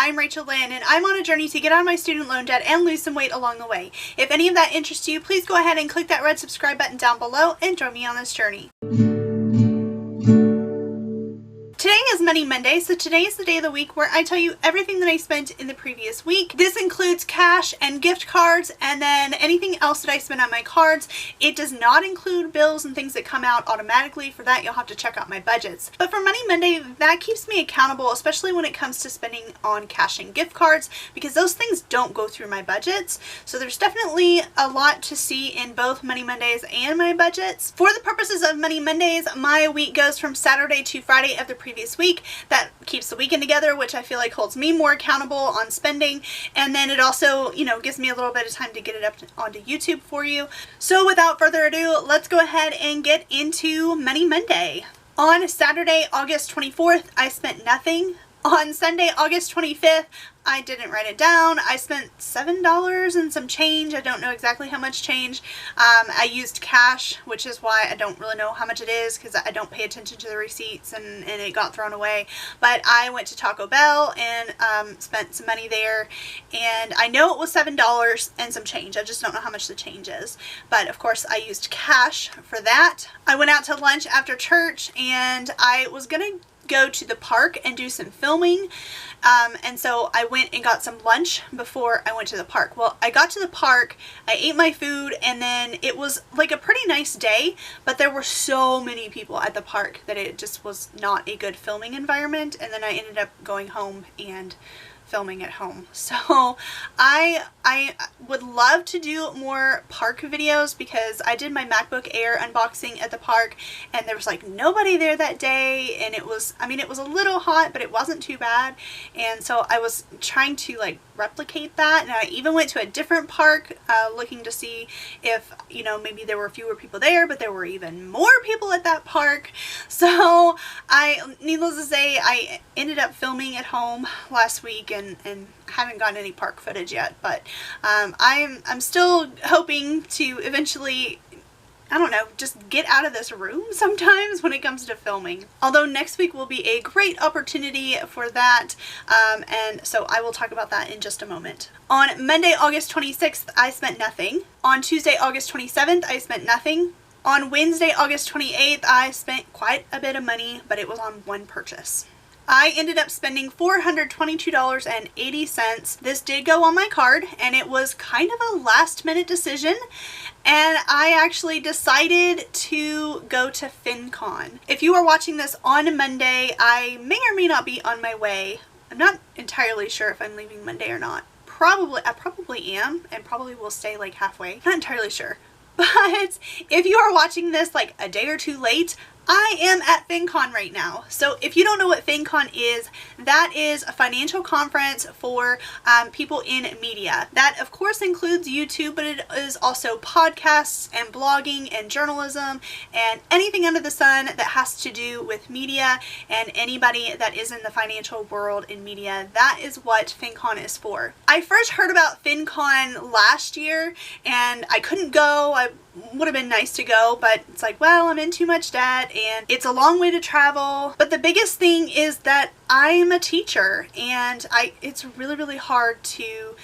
I'm Rachel Lynn, and I'm on a journey to get out of my student loan debt and lose some weight along the way. If any of that interests you, please go ahead and click that red subscribe button down below and join me on this journey. Today is Money Monday, so today is the day of the week where I tell you everything that I spent in the previous week. This includes cash and gift cards, and then anything else that I spent on my cards. It does not include bills and things that come out automatically. For that, you'll have to check out my budgets. But for Money Monday, that keeps me accountable, especially when it comes to spending on cash and gift cards, because those things don't go through my budgets. So there's definitely a lot to see in both Money Mondays and my budgets. For the purposes of Money Mondays, my week goes from Saturday to Friday of the previous week. That keeps the weekend together, which I feel like holds me more accountable on spending, and then it also, gives me a little bit of time to get it up onto YouTube for you. So without further ado, let's go ahead and get into Money Monday. On Saturday, August 24th, I spent nothing. On Sunday, August 25th, I didn't write it down. I spent $7 and some change. I don't know exactly how much change. I used cash, which is why I don't really know how much it is, because I don't pay attention to the receipts and it got thrown away. But I went to Taco Bell and spent some money there, and I know it was $7 and some change. I just don't know how much the change is. But of course I used cash for that. I went out to lunch after church, and I was gonna go to the park and do some filming, and so I went and got some lunch before I went to the park. Well, I got to the park, I ate my food, and then it was like a pretty nice day, but there were so many people at the park that it just was not a good filming environment, and then I ended up going home and filming at home. So I would love to do more park videos, because I did my MacBook Air unboxing at the park and there was like nobody there that day, and it was a little hot, but it wasn't too bad, and so I was trying to like replicate that, and I even went to a different park looking to see if maybe there were fewer people there, but there were even more people at that park. So needless to say, I ended up filming at home last week and haven't gotten any park footage yet, but I'm still hoping to eventually, I don't know, just get out of this room sometimes when it comes to filming. Although next week will be a great opportunity for that, and so I will talk about that in just a moment. On Monday, August 26th, I spent nothing. On Tuesday, August 27th, I spent nothing. On Wednesday, August 28th, I spent quite a bit of money, but it was on one purchase. I ended up spending $422.80. This did go on my card, and it was kind of a last minute decision, and I actually decided to go to FinCon. If you are watching this on Monday, I may or may not be on my way. I'm not entirely sure if I'm leaving Monday or not. I probably am, and probably will stay like halfway. Not entirely sure. But if you are watching this like a day or two late, I am at FinCon right now. So if you don't know what FinCon is, that is a financial conference for people in media. That of course includes YouTube, but it is also podcasts and blogging and journalism and anything under the sun that has to do with media, and anybody that is in the financial world in media. That is what FinCon is for. I first heard about FinCon last year and I couldn't go. I would have been nice to go, but it's like, well, I'm in too much debt and it's a long way to travel. But the biggest thing is that I'm a teacher, and it's really hard to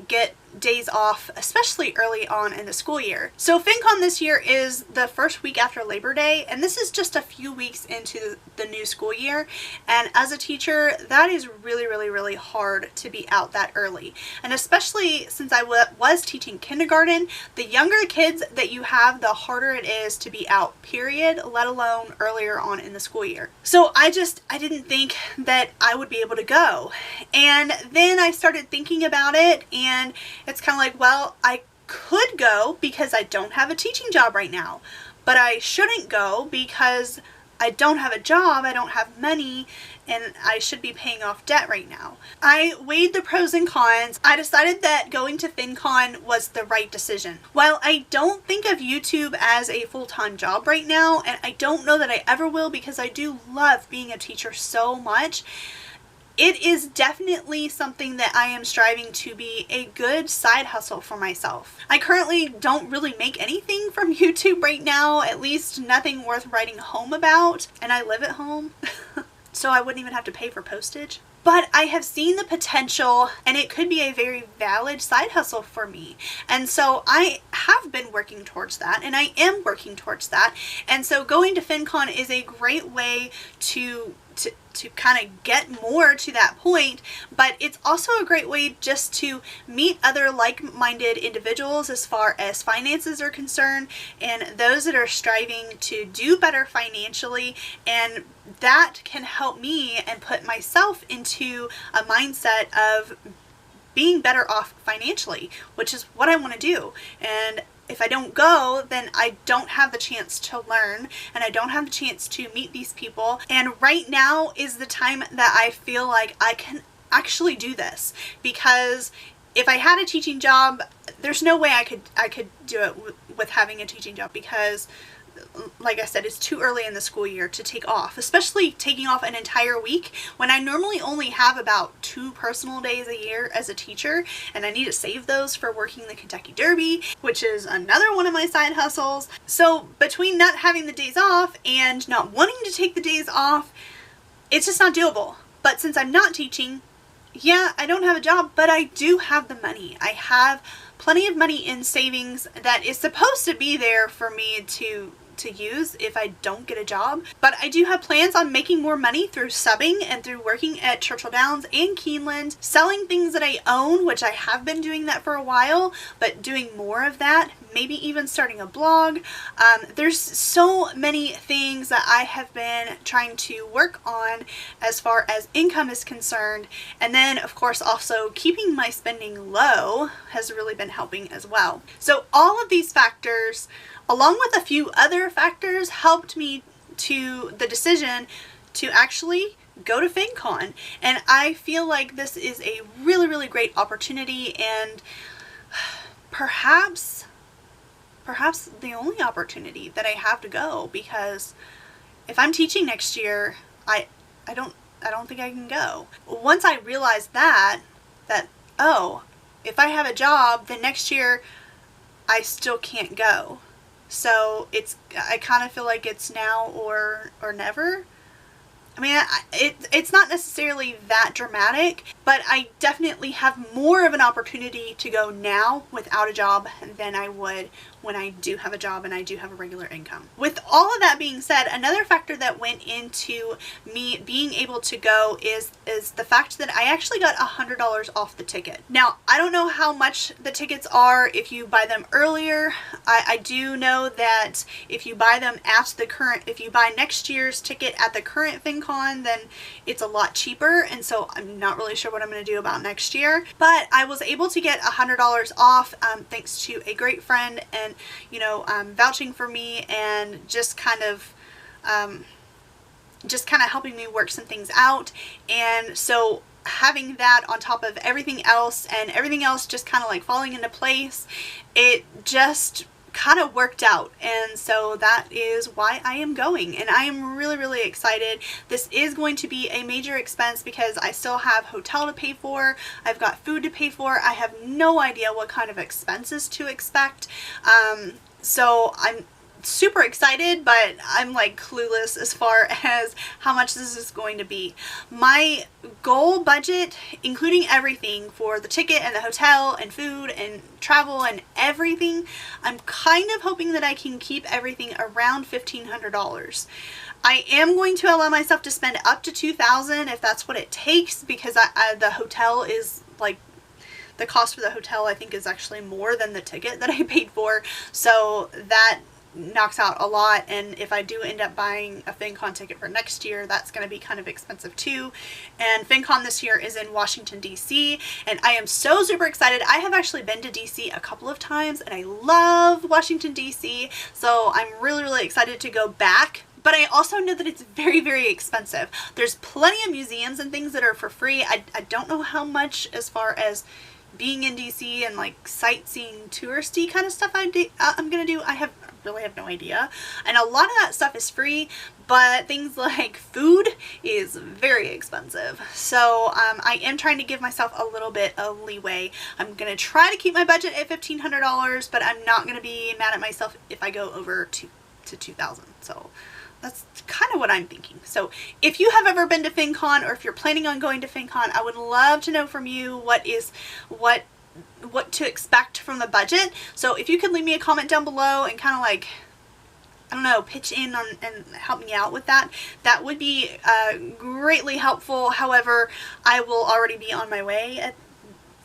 get days off, especially early on in the school year. So FinCon this year is the first week after Labor Day, and this is just a few weeks into the new school year, and as a teacher that is really hard to be out that early, and especially since I was teaching kindergarten. The younger kids that you have, the harder it is to be out, period, let alone earlier on in the school year. So I didn't think that I would be able to go, and then I started thinking about it, and it's kind of like, well, I could go because I don't have a teaching job right now, but I shouldn't go because I don't have a job, I don't have money, and I should be paying off debt right now. I weighed the pros and cons. I decided that going to FinCon was the right decision. While I don't think of YouTube as a full-time job right now, and I don't know that I ever will because I do love being a teacher so much, it is definitely something that I am striving to be a good side hustle for myself. I currently don't really make anything from YouTube right now, at least nothing worth writing home about, and I live at home. So I wouldn't even have to pay for postage. but I have seen the potential and it could be a very valid side hustle for me. And so I have been working towards that, and I am working towards that. And so going to FinCon is a great way to kind of get more to that point, but it's also a great way just to meet other like-minded individuals as far as finances are concerned, and those that are striving to do better financially, and that can help me and put myself into a mindset of being better off financially, which is what I want to do. And if I don't go, then I don't have the chance to learn, and I don't have the chance to meet these people. And right now is the time that I feel like I can actually do this, because if I had a teaching job, there's no way I could do it with having a teaching job, because like I said, it's too early in the school year to take off, especially taking off an entire week when I normally only have about 2 personal days a year as a teacher, and I need to save those for working the Kentucky Derby, which is another one of my side hustles. So between not having the days off and not wanting to take the days off, it's just not doable. But since I'm not teaching, yeah, I don't have a job, but I do have the money. I have plenty of money in savings that is supposed to be there for me to use if I don't get a job. But I do have plans on making more money through subbing and through working at Churchill Downs and Keeneland, selling things that I own, which I have been doing that for a while, but doing more of that, maybe even starting a blog. There's so many things that I have been trying to work on as far as income is concerned. And then of course also keeping my spending low has really been helping as well. So all of these factors, along with a few other factors, helped me to the decision to actually go to FinCon. And I feel like this is a really, really great opportunity, and perhaps the only opportunity that I have to go, because if I'm teaching next year, I don't think I can go. Once I realized that oh, if I have a job, then next year I still can't go. So I kind of feel like it's now or never. I mean, it's not necessarily that dramatic, but I definitely have more of an opportunity to go now without a job than I would when I do have a job and I do have a regular income. With all of that being said, another factor that went into me being able to go is the fact that I actually got $100 off the ticket. Now, I don't know how much the tickets are if you buy them earlier. I do know that if you buy them at the current, if you buy next year's ticket at the current FinCon, then it's a lot cheaper, and so I'm not really sure what I'm going to do about next year. But I was able to get $100 off thanks to a great friend, and vouching for me, and just kind of helping me work some things out. And so having that on top of everything else, and everything else just kind of like falling into place, it just kind of worked out. And so that is why I am going, and I am really, really excited. This is going to be a major expense because I still have hotel to pay for, I've got food to pay for, I have no idea what kind of expenses to expect. So I'm super excited, but I'm like clueless as far as how much this is going to be. My goal budget, including everything for the ticket and the hotel and food and travel and everything, I'm kind of hoping that I can keep everything around $1,500. I am going to allow myself to spend up to $2,000 if that's what it takes, because the hotel is like, the cost for the hotel I think is actually more than the ticket that I paid for, so that knocks out a lot. And if I do end up buying a FinCon ticket for next year, that's going to be kind of expensive too. And FinCon this year is in Washington, D.C., and I am so super excited. I have actually been to D.C. a couple of times, and I love Washington, D.C., so I'm really, really excited to go back. But I also know that it's very, very expensive. There's plenty of museums and things that are for free. I don't know how much as far as being in DC and like sightseeing touristy kind of stuff I'm gonna do. I really have no idea. And a lot of that stuff is free, but things like food is very expensive. So I am trying to give myself a little bit of leeway. I'm gonna try to keep my budget at $1,500, but I'm not gonna be mad at myself if I go over to $2,000. So That's kind of what I'm thinking. So if you have ever been to FinCon, or if you're planning on going to FinCon, I would love to know from you what to expect from the budget. So if you could leave me a comment down below and kind of like, I don't know, pitch in on and help me out with that, that would be greatly helpful. However, I will already be on my way at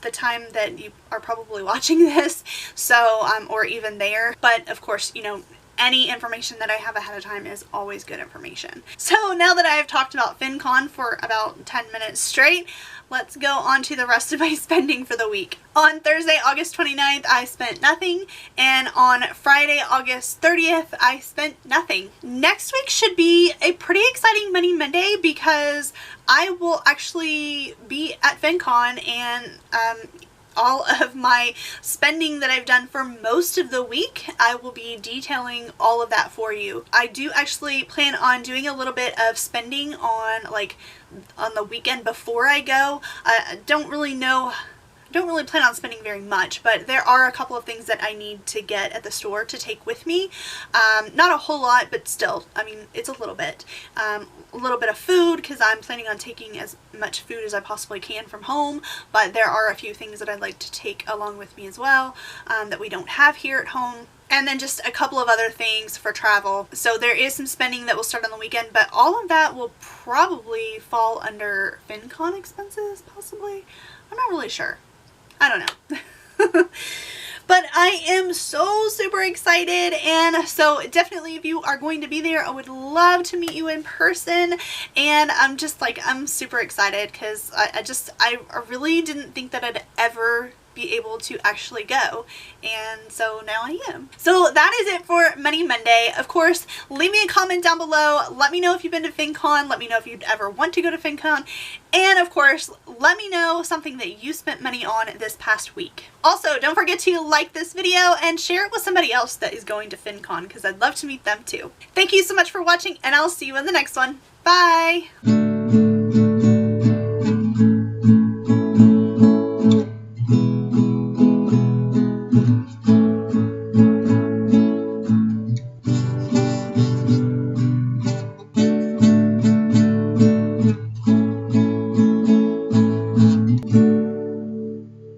the time that you are probably watching this, so or even there. But of course, you know, any information that I have ahead of time is always good information. So now that I've talked about FinCon for about 10 minutes straight, let's go on to the rest of my spending for the week. On Thursday, August 29th, I spent nothing, and on Friday, August 30th, I spent nothing. Next week should be a pretty exciting Money Monday because I will actually be at FinCon, and all of my spending that I've done for most of the week, I will be detailing all of that for you. I do actually plan on doing a little bit of spending on the weekend before I go. I don't really plan on spending very much, but there are a couple of things that I need to get at the store to take with me. Not a whole lot, but still, I mean, it's a little bit. A little bit of food, because I'm planning on taking as much food as I possibly can from home, but there are a few things that I'd like to take along with me as well, that we don't have here at home. And then just a couple of other things for travel. So there is some spending that will start on the weekend, but all of that will probably fall under FinCon expenses, possibly. I'm not really sure. I don't know. But I am so super excited, and so definitely if you are going to be there, I would love to meet you in person. And I'm just like, I'm super excited because I really didn't think that I'd ever be able to actually go, and so now I am. So that is it for Money Monday. Of course, leave me a comment down below. Let me know if you've been to FinCon. Let me know if you'd ever want to go to FinCon. And of course, let me know something that you spent money on this past week. Also, don't forget to like this video and share it with somebody else that is going to FinCon, because I'd love to meet them too. Thank you so much for watching, and I'll see you in the next one. Bye!